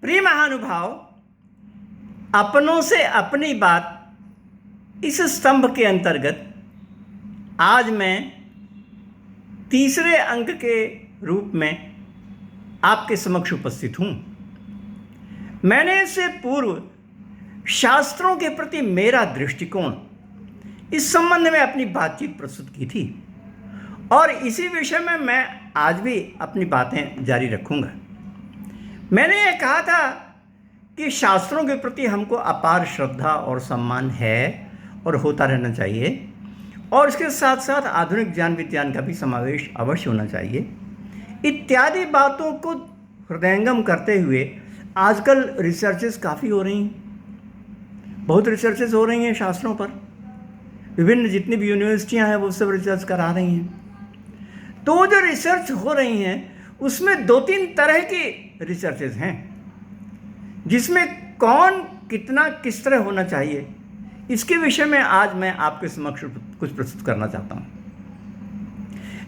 प्रिय महानुभाव, अपनों से अपनी बात इस स्तंभ के अंतर्गत आज मैं तीसरे अंक के रूप में आपके समक्ष उपस्थित हूँ। मैंने इससे पूर्व शास्त्रों के प्रति मेरा दृष्टिकोण इस संबंध में अपनी बातचीत प्रस्तुत की थी और इसी विषय में मैं आज भी अपनी बातें जारी रखूँगा। मैंने ये कहा था कि शास्त्रों के प्रति हमको अपार श्रद्धा और सम्मान है और होता रहना चाहिए और इसके साथ साथ आधुनिक ज्ञान विज्ञान का भी समावेश अवश्य होना चाहिए। इत्यादि बातों को हृदयंगम करते हुए आजकल रिसर्चेस काफ़ी हो रही हैं, बहुत रिसर्चेस हो रही हैं शास्त्रों पर। विभिन्न जितनी भी यूनिवर्सिटियां हैं वो सब रिसर्च करा रही हैं। तो जो रिसर्च हो रही हैं उसमें दो तीन तरह की रिसर्चेस हैं, जिसमें कौन कितना किस तरह होना चाहिए इसके विषय में आज मैं आपके समक्ष कुछ प्रस्तुत करना चाहता हूं।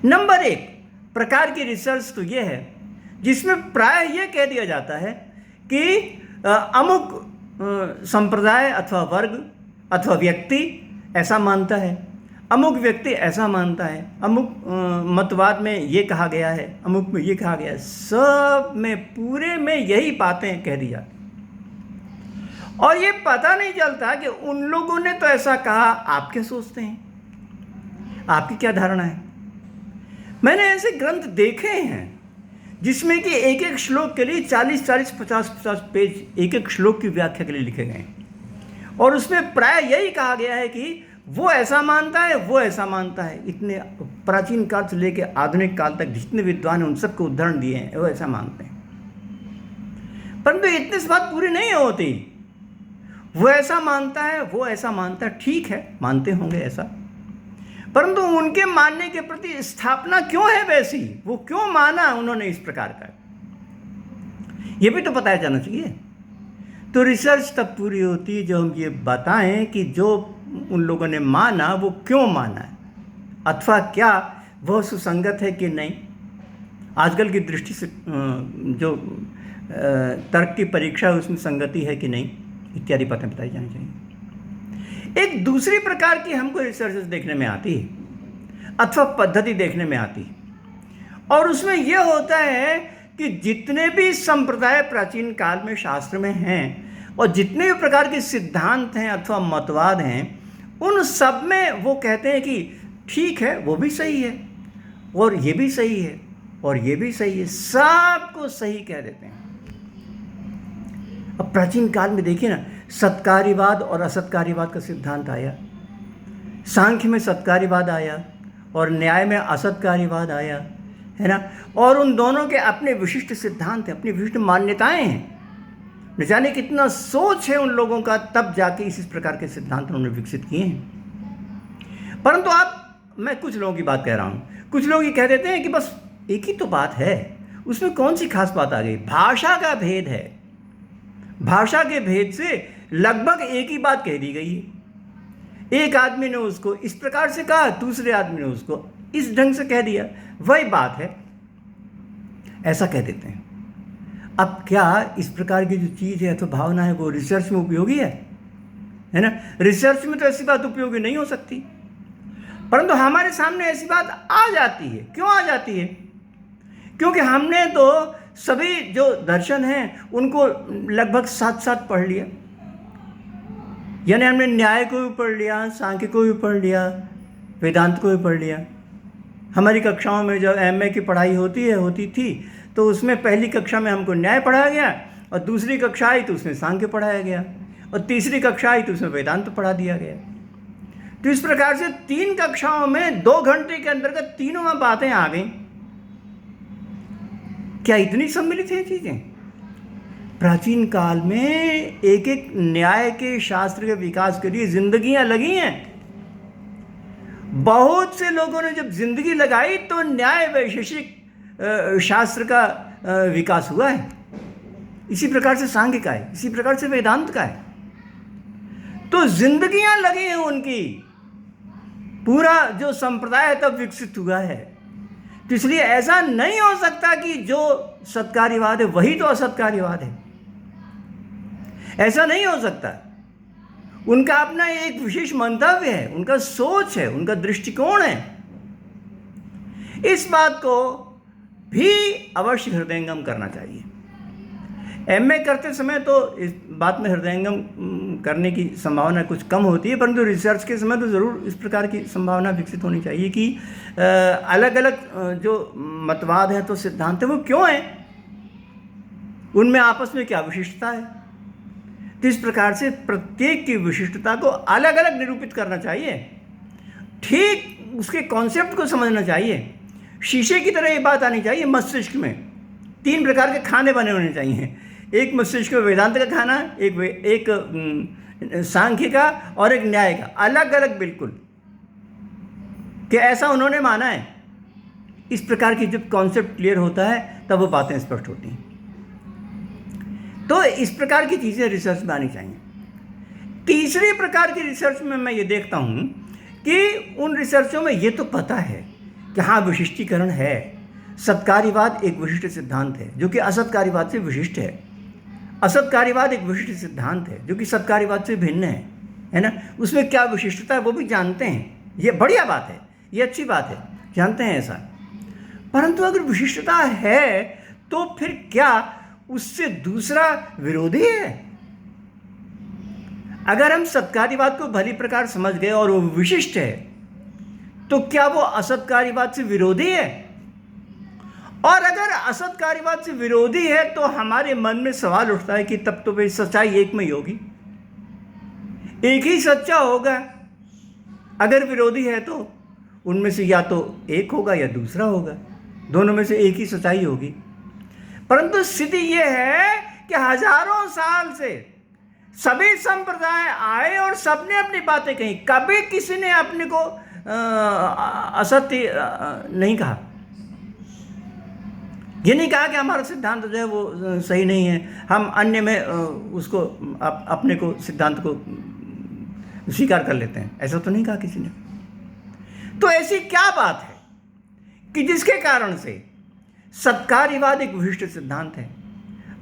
नंबर एक प्रकार की रिसर्च तो ये है जिसमें प्राय ये कह दिया जाता है कि अमुक संप्रदाय अथवा वर्ग अथवा व्यक्ति ऐसा मानता है, अमुक व्यक्ति ऐसा मानता है, अमुक मतवाद में ये कहा गया है, अमुक में ये कहा गया है। सब में पूरे में यही बातें कह दी जाती और ये पता नहीं चलता कि उन लोगों ने तो ऐसा कहा, आप क्या सोचते हैं, आपकी क्या धारणा है। मैंने ऐसे ग्रंथ देखे हैं जिसमें कि एक एक श्लोक के लिए 40-40, 50-50 पेज एक एक श्लोक की व्याख्या के लिए लिखे गए हैं और उसमें प्राय यही कहा गया है कि वो ऐसा मानता है, वो ऐसा मानता है। इतने प्राचीन काल से लेकर आधुनिक काल तक जितने विद्वान हैं उन सबको उदाहरण दिए हैं, वो ऐसा मानते हैं। परंतु इतने से बात पूरी नहीं होती। वो ऐसा मानता है, वो ऐसा मानता है, ठीक है, मानते होंगे ऐसा, परंतु उनके मानने के प्रति स्थापना क्यों है वैसी, वो क्यों माना उन्होंने इस प्रकार का, ये भी तो बताया जाना चाहिए। तो रिसर्च तब पूरी होती है जो हम ये बताएं कि जो उन लोगों ने माना वो क्यों माना है अथवा क्या वह सुसंगत है कि नहीं, आजकल की दृष्टि से जो तर्क की परीक्षा है उसमें संगति है कि नहीं, इत्यादि बातें बताई जानी चाहिए। एक दूसरी प्रकार की हमको रिसर्चेस देखने में आती है अथवा पद्धति देखने में आती है और उसमें यह होता है कि जितने भी संप्रदाय प्राचीन काल में शास्त्र में हैं और जितने भी प्रकार के सिद्धांत हैं अथवा मतवाद हैं उन सब में वो कहते हैं कि ठीक है, वो भी सही है और ये भी सही है और ये भी सही है, सबको सही कह देते हैं। अब प्राचीन काल में देखिए ना, सत्कार्यवाद और असत्कार्यवाद का सिद्धांत आया, सांख्य में सत्कार्यवाद आया और न्याय में असत्कार्यवाद आया, है ना। और उन दोनों के अपने विशिष्ट सिद्धांत हैं, अपनी विशिष्ट मान्यताएं हैं। न जाने कितना सोच है उन लोगों का, तब जाके इस प्रकार के सिद्धांत उन्होंने विकसित किए हैं। परंतु मैं कुछ लोगों की बात कह रहा हूँ, कुछ लोग ये कह देते हैं कि बस एक ही तो बात है, उसमें कौन सी खास बात आ गई। भाषा का भेद है, भाषा के भेद से लगभग एक ही बात कह दी गई है। एक आदमी ने उसको इस प्रकार से कहा, दूसरे आदमी ने उसको इस ढंग से कह दिया, वही बात है, ऐसा कह देते हैं। अब क्या इस प्रकार की जो चीज़ है तो भावना है वो रिसर्च में उपयोगी है ना। रिसर्च में तो ऐसी बात उपयोगी नहीं हो सकती, परंतु हमारे सामने ऐसी बात आ जाती है। क्यों आ जाती है? क्योंकि हमने तो सभी जो दर्शन हैं उनको लगभग साथ साथ पढ़ लिया, यानी हमने न्याय को भी पढ़ लिया, सांख्य को भी पढ़ लिया, वेदांत को भी पढ़ लिया। हमारी कक्षाओं में जब एमए की पढ़ाई होती थी तो उसमें पहली कक्षा में हमको न्याय पढ़ाया गया और दूसरी कक्षा आई तो उसमें सांख्य पढ़ाया गया और तीसरी कक्षा आई तो उसमें वेदांत पढ़ा दिया गया। तो इस प्रकार से 3 कक्षाओं में 2 घंटे के अंतर्गत तीनों में बातें आ गई। क्या इतनी सम्मिलित हैं चीज़ें? प्राचीन काल में एक एक न्याय के शास्त्र के विकास के लिए जिंदगियां लगी हैं। बहुत से लोगों ने जब जिंदगी लगाई तो न्याय वैशेषिक शास्त्र का विकास हुआ है। इसी प्रकार से सांख्य का है, इसी प्रकार से वेदांत का है। तो जिंदगियां लगी हैं उनकी, पूरा जो संप्रदाय तब विकसित हुआ है। तो इसलिए ऐसा नहीं हो सकता कि जो सत्कार्यवाद है वही तो असत्कार्यवाद है। ऐसा नहीं हो सकता। उनका अपना एक विशेष मंतव्य है, उनका सोच है, उनका दृष्टिकोण है। इस बात को भी अवश्य हृदयंगम करना चाहिए। एमए करते समय तो इस बात में हृदयंगम करने की संभावना कुछ कम होती है, परंतु रिसर्च के समय तो ज़रूर इस प्रकार की संभावना विकसित होनी चाहिए कि अलग अलग जो मतवाद हैं तो सिद्धांत हैं वो क्यों हैं, उनमें आपस में क्या विशिष्टता है। तो इस प्रकार से प्रत्येक की विशिष्टता को अलग अलग निरूपित करना चाहिए, ठीक उसके कॉन्सेप्ट को समझना चाहिए। शीशे की तरह ये बात आनी चाहिए मस्तिष्क में। 3 प्रकार के खाने बने होने चाहिए, एक मस्तिष्क में वेदांत का खाना, एक सांख्य का और एक न्याय का, अलग अलग बिल्कुल, कि ऐसा उन्होंने माना है। इस प्रकार की जब कॉन्सेप्ट क्लियर होता है तब वो बातें स्पष्ट होती हैं। तो इस प्रकार की चीज़ें रिसर्च में आनी चाहिए। तीसरी प्रकार की रिसर्च में मैं ये देखता हूँ कि उन रिसर्चों में ये तो पता है कि हाँ विशिष्टीकरण है, सत्कार्यवाद एक विशिष्ट सिद्धांत है जो कि असत्कार्यवाद से विशिष्ट है, असत्कार्यवाद एक विशिष्ट सिद्धांत है जो कि सत्कार्यवाद से भिन्न है ना। उसमें क्या विशिष्टता है वो भी जानते हैं, ये बढ़िया बात है, ये अच्छी बात है, जानते हैं ऐसा। परंतु अगर विशिष्टता है तो फिर क्या उससे दूसरा विरोधी है? अगर हम सत्कार्यवाद को भली प्रकार समझ गए और वो विशिष्ट है तो क्या वो असत्कार्यवाद से विरोधी है? और अगर असत्कार्यवाद से विरोधी है तो हमारे मन में सवाल उठता है कि तब तो भाई सच्चाई एक में ही होगी, एक ही सच्चा होगा। अगर विरोधी है तो उनमें से या तो एक होगा या दूसरा होगा, दोनों में से एक ही सच्चाई होगी। परंतु स्थिति यह है कि हजारों साल से सभी संप्रदाय आए और सबने अपनी बातें कही, कभी किसी ने अपने को असत्य नहीं कहा। ये नहीं कहा कि हमारा सिद्धांत जो है वो सही नहीं है, हम अन्य में उसको अपने को सिद्धांत को स्वीकार कर लेते हैं, ऐसा तो नहीं कहा किसी ने। तो ऐसी क्या बात है कि जिसके कारण से सत्कार्यवाद एक विशिष्ट सिद्धांत है,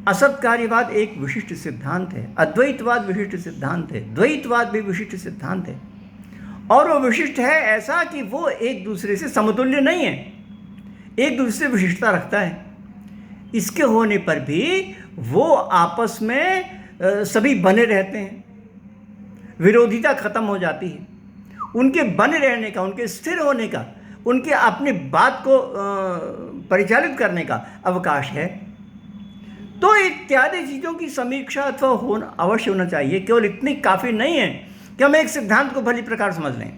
असत्कार्यवाद एक विशिष्ट सिद्धांत है, अद्वैतवाद विशिष्ट सिद्धांत है, द्वैतवाद भी विशिष्ट सिद्धांत है, और वो विशिष्ट है ऐसा कि वो एक दूसरे से समतुल्य नहीं है, एक दूसरे से विशिष्टता रखता है। इसके होने पर भी वो आपस में सभी बने रहते हैं, विरोधिता खत्म हो जाती है, उनके बने रहने का, उनके स्थिर होने का, उनके अपनी बात को परिचालित करने का अवकाश है। तो इत्यादि चीज़ों की समीक्षा अथवा होना अवश्य होना चाहिए। केवल इतनी काफ़ी नहीं है कि हम एक सिद्धांत को भली प्रकार समझ लें,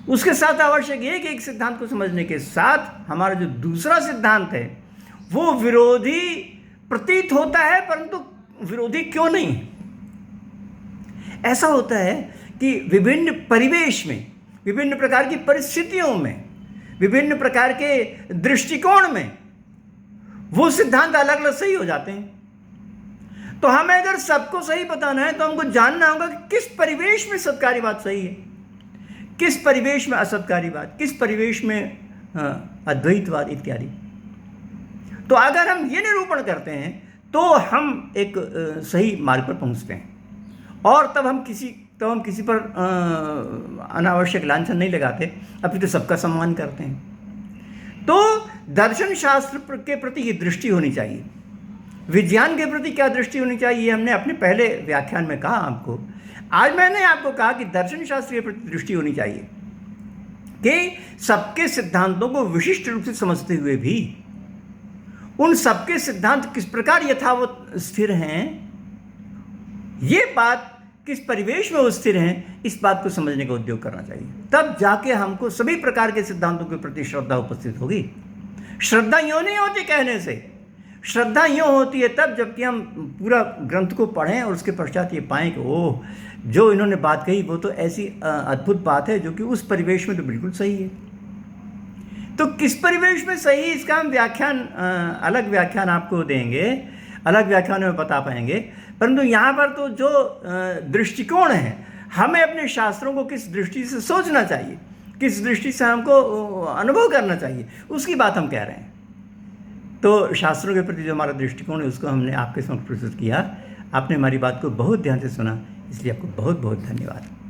उसके साथ आवश्यक है कि एक सिद्धांत को समझने के साथ हमारा जो दूसरा सिद्धांत है वो विरोधी प्रतीत होता है, परंतु विरोधी क्यों नहीं। ऐसा होता है कि विभिन्न परिवेश में, विभिन्न प्रकार की परिस्थितियों में, विभिन्न प्रकार के दृष्टिकोण में वो सिद्धांत अलग अलग सही हो जाते हैं। तो हमें अगर सबको सही बताना है तो हमको जानना होगा कि किस परिवेश में सत्कार्यवाद सही है, किस परिवेश में असत्कार्यवाद, किस परिवेश में अद्वैतवाद इत्यादि। तो अगर हम ये निरूपण करते हैं तो हम एक सही मार्ग पर पहुंचते हैं, और तब हम किसी पर अनावश्यक लांछन नहीं लगाते, अभी तो सबका सम्मान करते हैं। तो दर्शन शास्त्र के प्रति ये दृष्टि होनी चाहिए। विज्ञान के प्रति क्या दृष्टि होनी चाहिए हमने अपने पहले व्याख्यान में कहा आपको। आज मैंने आपको कहा कि दर्शन शास्त्र के प्रति दृष्टि होनी चाहिए कि सबके सिद्धांतों को विशिष्ट रूप से समझते हुए भी उन सबके सिद्धांत किस प्रकार यथावत स्थिर हैं, ये बात किस परिवेश में वो स्थिर हैं, इस बात को समझने का उद्योग करना चाहिए। तब जाके हमको सभी प्रकार के सिद्धांतों के प्रति श्रद्धा उपस्थित होगी। श्रद्धा यूँ नहीं होती कहने से, श्रद्धा यूँ होती है तब जबकि हम पूरा ग्रंथ को पढ़ें और उसके पश्चात ये पाएँ कि ओह, जो इन्होंने बात कही वो तो ऐसी अद्भुत बात है जो कि उस परिवेश में तो बिल्कुल सही है। तो किस परिवेश में सही, इसका हम अलग व्याख्यान आपको देंगे, अलग व्याख्यानों में बता पाएंगे। परंतु यहाँ पर तो जो दृष्टिकोण है, हमें अपने शास्त्रों को किस दृष्टि से सोचना चाहिए, किस दृष्टि से हमको अनुभव करना चाहिए, उसकी बात हम कह रहे हैं। तो शास्त्रों के प्रति जो हमारा दृष्टिकोण है उसको हमने आपके समक्ष प्रस्तुत किया। आपने हमारी बात को बहुत ध्यान से सुना, इसलिए आपको बहुत बहुत धन्यवाद।